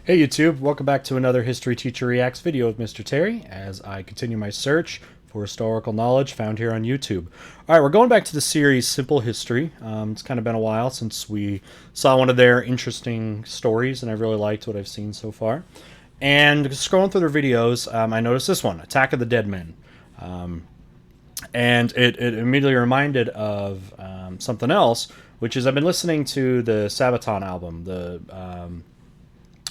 Hey YouTube, welcome back to another History Teacher Reacts video with Mr. Terry as I continue my search for historical knowledge found here on YouTube. Alright, we're going back to the series Simple History. It's kind of been a while since we saw one of their interesting stories, and I've really liked what I've seen so far. And scrolling through their videos, I noticed this one, Attack of the Dead Men. And it immediately reminded of something else, which is I've been listening to the Sabaton album, the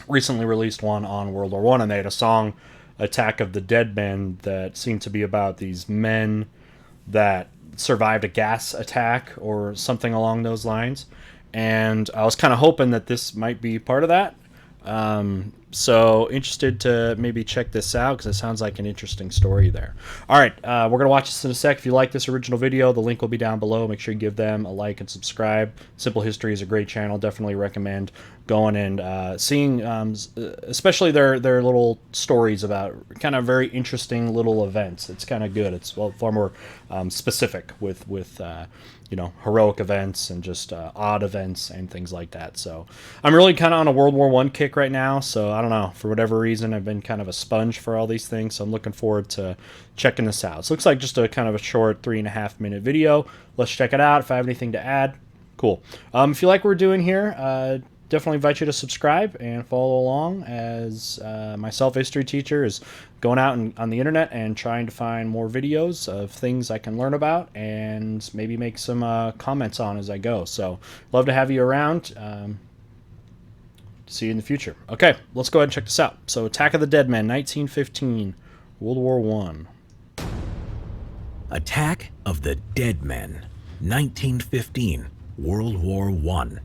recently released one on World War One, and they had a song, "Attack of the Dead Men," that seemed to be about these men that survived a gas attack or something along those lines. And I was kind of hoping that this might be part of that. So interested to maybe check this out because it sounds like an interesting story there. All right, we're going to watch this in a sec. If you like this original video, the link will be down below. Make sure you give them a like and subscribe. Simple History is a great channel. Definitely recommend going and seeing, especially their little stories about kind of very interesting little events. It's kind of good. It's far more specific with heroic events and just odd events and things like that. So I'm really kind of on a World War One kick right now. So I don't know, for whatever reason, I've been kind of a sponge for all these things. So I'm looking forward to checking this out. So it looks like just a kind of a short 3.5-minute video. Let's check it out. If I have anything to add, cool. If you like what we're doing here, definitely invite you to subscribe and follow along as myself, history teacher, is going out on the internet and trying to find more videos of things I can learn about and maybe make some comments on as I go. So love to have you around. See you in the future. Okay, let's go ahead and check this out. So Attack of the Dead Men, 1915, World War One. Attack of the Dead Men, 1915, World War One.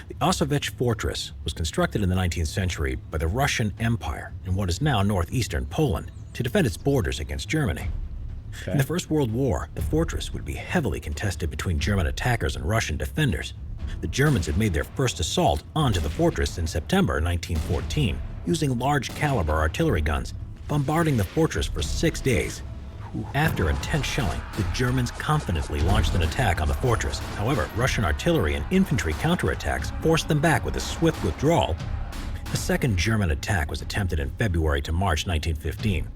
The Auschwitz Fortress was constructed in the 19th century by the Russian Empire in what is now northeastern Poland to defend its borders against Germany. Okay. In the First World War, the fortress would be heavily contested between German attackers and Russian defenders. The Germans had made their first assault onto the fortress in September 1914, using large-caliber artillery guns, bombarding the fortress for 6 days. After intense shelling, the Germans confidently launched an attack on the fortress. However, Russian artillery and infantry counterattacks forced them back with a swift withdrawal. A second German attack was attempted in February to March 1915.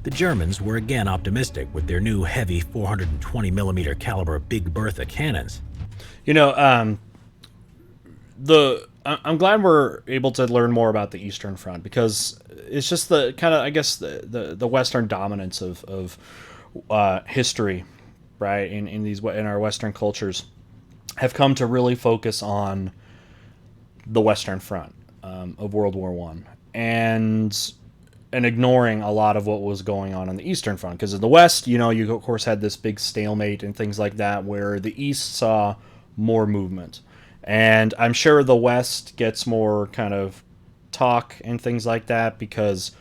The Germans were again optimistic with their new heavy 420mm caliber Big Bertha cannons. You know, I'm glad we're able to learn more about the Eastern Front, because it's just the kind of, I guess, the Western dominance of history, right? In our Western cultures, have come to really focus on the Western Front of World War One, and ignoring a lot of what was going on the Eastern Front. Because in the West, you of course had this big stalemate and things like that, where the East saw more movement. And I'm sure the West gets more kind of talk and things like that because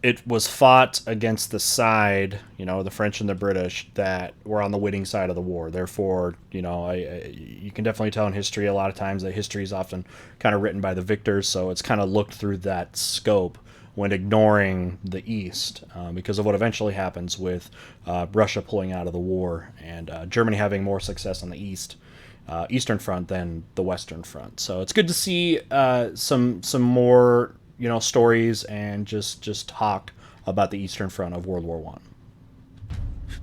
it was fought against the side, the French and the British, that were on the winning side of the war. Therefore, you can definitely tell in history a lot of times that history is often kind of written by the victors. So it's kind of looked through that scope when ignoring the East, because of what eventually happens with Russia pulling out of the war and Germany having more success on the Eastern Front than the Western Front. So it's good to see some more stories and just talk about the Eastern Front of World War One.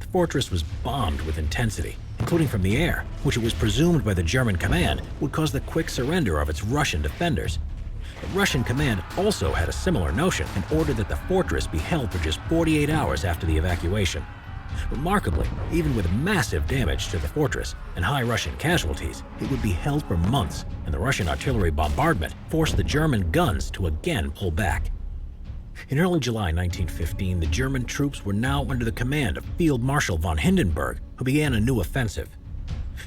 The fortress was bombed with intensity, including from the air, which it was presumed by the German command would cause the quick surrender of its Russian defenders. The Russian command also had a similar notion and ordered that the fortress be held for just 48 hours after the evacuation. Remarkably, even with massive damage to the fortress and high Russian casualties, it would be held for months, and the Russian artillery bombardment forced the German guns to again pull back. In early July 1915, the German troops were now under the command of Field Marshal von Hindenburg, who began a new offensive.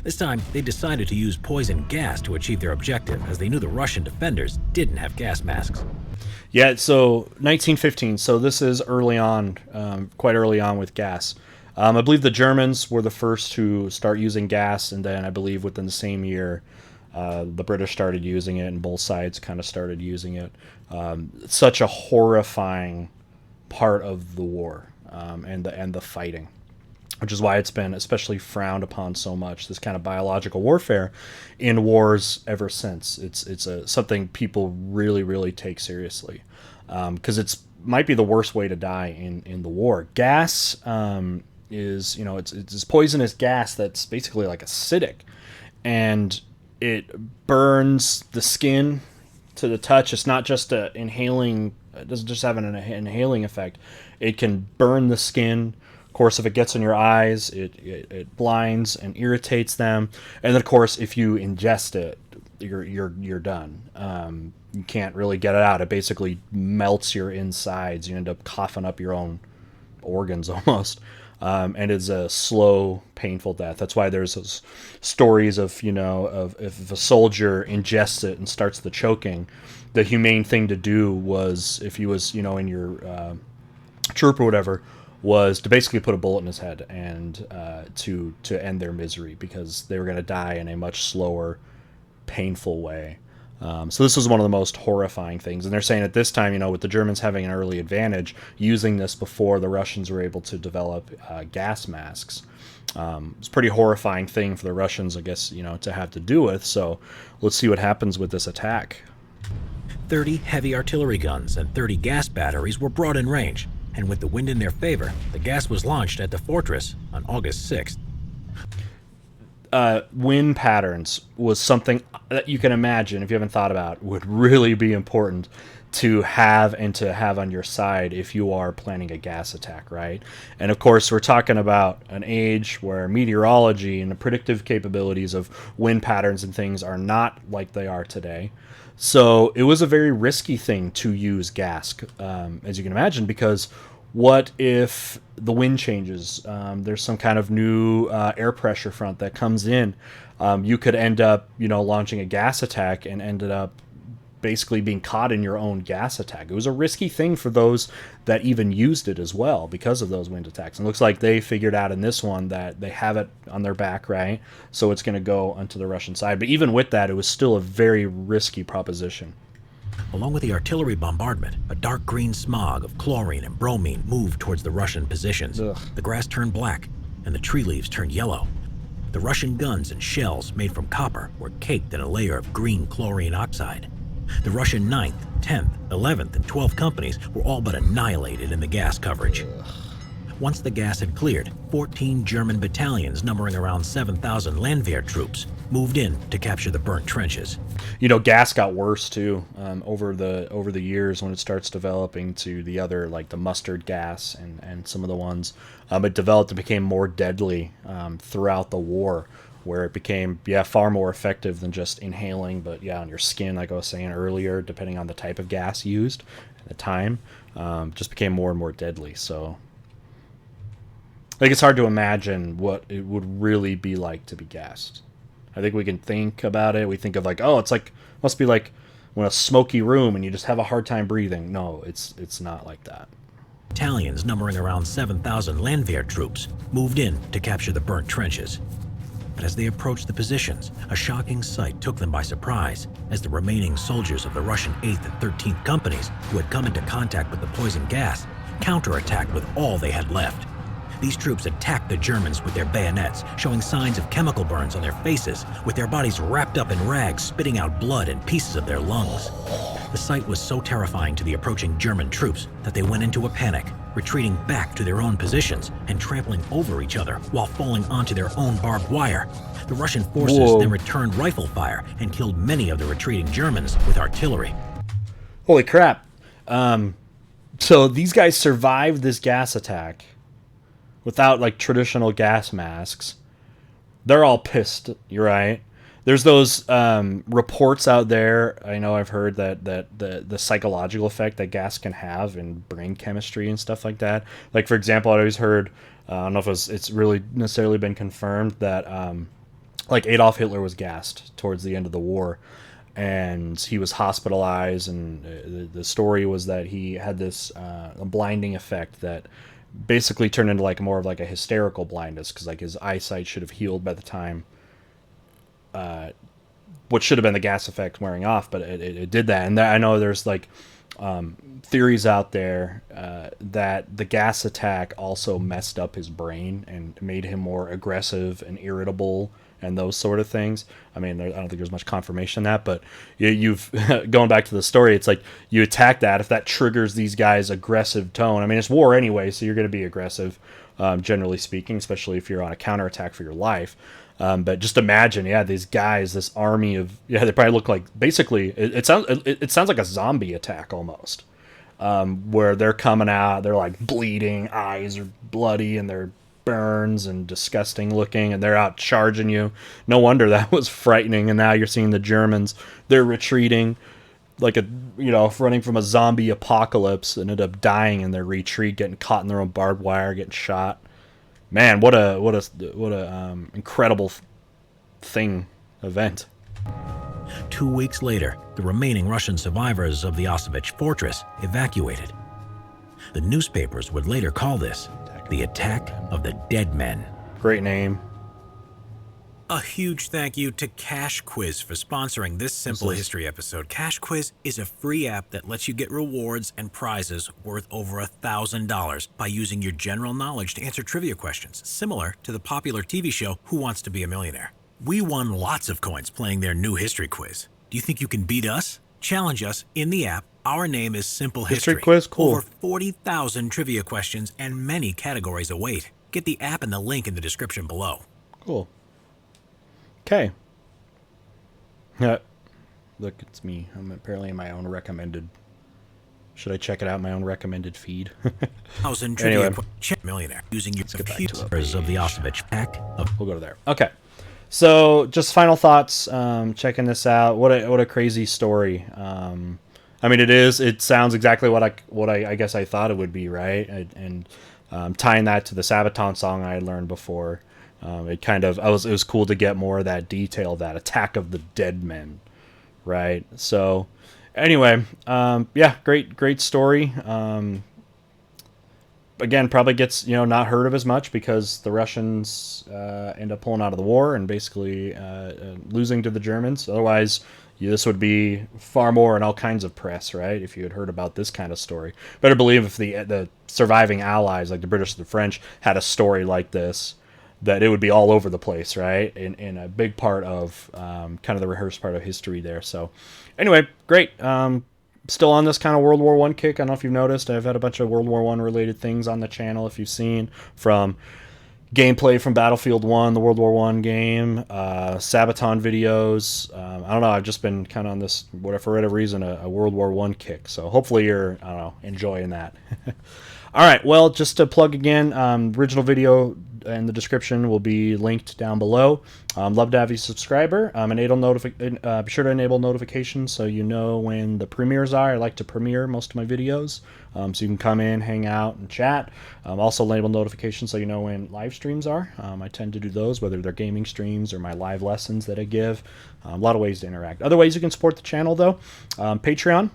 This time, they decided to use poison gas to achieve their objective, as they knew the Russian defenders didn't have gas masks. Yeah, so 1915, so this is early on, quite early on with gas. I believe the Germans were the first to start using gas, and then I believe within the same year, the British started using it, and both sides kind of started using it. Such a horrifying part of the war, and the fighting. which is why it's been especially frowned upon so much. This kind of biological warfare in wars ever since. It's something people really really take seriously, because it's might be the worst way to die in the war. Gas is, it's this poisonous gas that's basically like acidic, and it burns the skin to the touch. It's not just a inhaling. It doesn't just have an inhaling effect. It can burn the skin. Of course, if it gets in your eyes, it blinds and irritates them. And then, of course, if you ingest it, you're done. You can't really get it out. It basically melts your insides. You end up coughing up your own organs almost. And it's a slow, painful death. That's why there's those stories of, of if a soldier ingests it and starts the choking, the humane thing to do was, if he was, in your troop or whatever, was to basically put a bullet in his head and to end their misery, because they were going to die in a much slower, painful way. So this was one of the most horrifying things. And they're saying at this time, with the Germans having an early advantage, using this before the Russians were able to develop gas masks. It's a pretty horrifying thing for the Russians, I guess, to have to do with. So let's see what happens with this attack. 30 heavy artillery guns and 30 gas batteries were brought in range, and with the wind in their favor, the gas was launched at the fortress on August 6th. Wind patterns was something that you can imagine, if you haven't thought about, would really be important to have on your side if you are planning a gas attack, right? And of course, we're talking about an age where meteorology and the predictive capabilities of wind patterns and things are not like they are today. So it was a very risky thing to use gas, as you can imagine, because what if the wind changes? There's some kind of new air pressure front that comes in. You could end up, launching a gas attack and ended up basically being caught in your own gas attack. It was a risky thing for those that even used it as well because of those wind attacks. And it looks like they figured out in this one that they have it on their back, right? So it's going to go onto the Russian side. But even with that, it was still a very risky proposition. Along with the artillery bombardment, a dark green smog of chlorine and bromine moved towards the Russian positions. Ugh. The grass turned black, and the tree leaves turned yellow. The Russian guns and shells made from copper were caked in a layer of green chlorine oxide. The Russian 9th, 10th, 11th, and 12th companies were all but annihilated in the gas coverage. Once the gas had cleared, 14 German battalions numbering around 7,000 Landwehr troops moved in to capture the burnt trenches. Gas got worse too over the years when it starts developing to the other, like the mustard gas and some of the ones. It developed and became more deadly throughout the war, where it became far more effective than just inhaling, but on your skin, like I was saying earlier, depending on the type of gas used at the time, just became more and more deadly. So it's hard to imagine what it would really be like to be gassed. I think we can think about it. We think of must be like when a smoky room and you just have a hard time breathing. No, it's not like that. Battalions numbering around 7,000 Landwehr troops moved in to capture the burnt trenches. But as they approached the positions, a shocking sight took them by surprise as the remaining soldiers of the Russian 8th and 13th companies, who had come into contact with the poison gas, counterattacked with all they had left. These troops attacked the Germans with their bayonets, showing signs of chemical burns on their faces, with their bodies wrapped up in rags, spitting out blood and pieces of their lungs. The sight was so terrifying to the approaching German troops that they went into a panic, retreating back to their own positions and trampling over each other while falling onto their own barbed wire. The Russian forces then returned rifle fire and killed many of the retreating Germans with artillery. Holy crap. So these guys survived this gas attack without traditional gas masks. They're all pissed, you're right. There's those reports out there. I know I've heard that the psychological effect that gas can have in brain chemistry and stuff like that. Like, for example, I always heard, I don't know if it's really necessarily been confirmed, that Adolf Hitler was gassed towards the end of the war, and he was hospitalized, and the story was that he had this a blinding effect that basically turned into more of a hysterical blindness, because his eyesight should have healed by the time what should have been the gas effect wearing off, but it did that. And I know there's theories out there that the gas attack also messed up his brain and made him more aggressive and irritable and those sort of things. I mean, I don't think there's much confirmation in that, but you've going back to the story, it's like you attack that if that triggers these guys' aggressive tone. I mean, it's war anyway, so you're going to be aggressive, generally speaking, especially if you're on a counterattack for your life. But just imagine, these guys, this army of, they probably look like, basically, it sounds like a zombie attack almost, where they're coming out, they're like bleeding, eyes are bloody, and they're burns and disgusting looking, and they're out charging you. No wonder that was frightening. And now you're seeing the Germans, they're retreating like running from a zombie apocalypse, and ended up dying in their retreat, getting caught in their own barbed wire, getting shot. Man, what a incredible event. 2 weeks later, the remaining Russian survivors of the Auschwitz fortress evacuated. The newspapers would later call this the Attack of the Dead Men. Great name. A huge thank you to Cash Quiz for sponsoring this Simple History episode. Cash Quiz is a free app that lets you get rewards and prizes worth over $1,000 by using your general knowledge to answer trivia questions, similar to the popular TV show Who Wants to Be a Millionaire. We won lots of coins playing their new history quiz. Do you think you can beat us? Challenge us in the app. Our name is Simple History. Quiz, cool. Over 40,000 trivia questions and many categories await. Get the app and the link in the description below. Cool. Okay. Look, it's me. I'm apparently in my own recommended. Should I check it out? My own recommended feed. Anyway, millionaire using your computers of the Auschwitz pack. We'll go to there. Okay. So, just final thoughts. Checking this out. What a crazy story. I mean, it sounds exactly what I guess I thought it would be, right? And tying that to the Sabaton song I had learned before. It was cool to get more of that detail of that Attack of the Dead Men, right? So, anyway, great story. Again, probably gets not heard of as much because the Russians end up pulling out of the war and basically losing to the Germans. Otherwise, this would be far more in all kinds of press, right? If you had heard about this kind of story, better believe if the surviving allies like the British and the French had a story like this, that it would be all over the place, right? In a big part of kind of the rehearsed part of history there. So anyway, great. Still on this kind of World War I kick. I don't know if you've noticed, I've had a bunch of World War I related things on the channel. If you've seen from gameplay from Battlefield 1, the World War I game, Sabaton videos. I don't know, I've just been kind of on this, for whatever reason, a World War I kick. So hopefully you're, enjoying that. All right, well, just to plug again, original video in the description will be linked down below. Love to have you subscriber. Be sure to enable notifications so you know when the premieres are. I like to premiere most of my videos, so you can come in, hang out, and chat. Also enable notifications so you know when live streams are. I tend to do those, whether they're gaming streams or my live lessons that I give. A lot of ways to interact. Other ways you can support the channel, though, Patreon.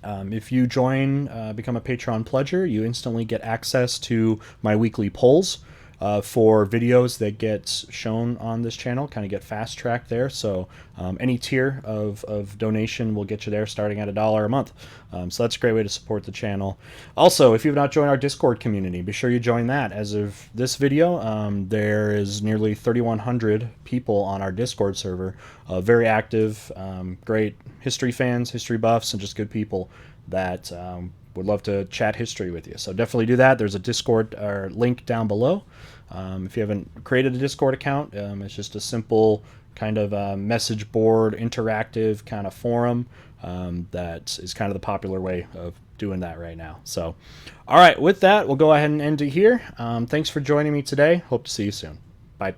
If you become a Patreon pledger, you instantly get access to my weekly polls for videos that get shown on this channel, kind of get fast tracked there. So any tier of donation will get you there, starting at $1 a month. So that's a great way to support the channel. Also, if you've not joined our Discord community, be sure you join that. As of this video, there is nearly 3,100 people on our Discord server. Very active, great history fans, history buffs, and just good people that would love to chat history with you. So definitely do that. There's a Discord link down below. If you haven't created a Discord account, it's just a simple kind of message board, interactive kind of forum that is kind of the popular way of doing that right now. So, all right, with that, we'll go ahead and end it here. Thanks for joining me today. Hope to see you soon. Bye.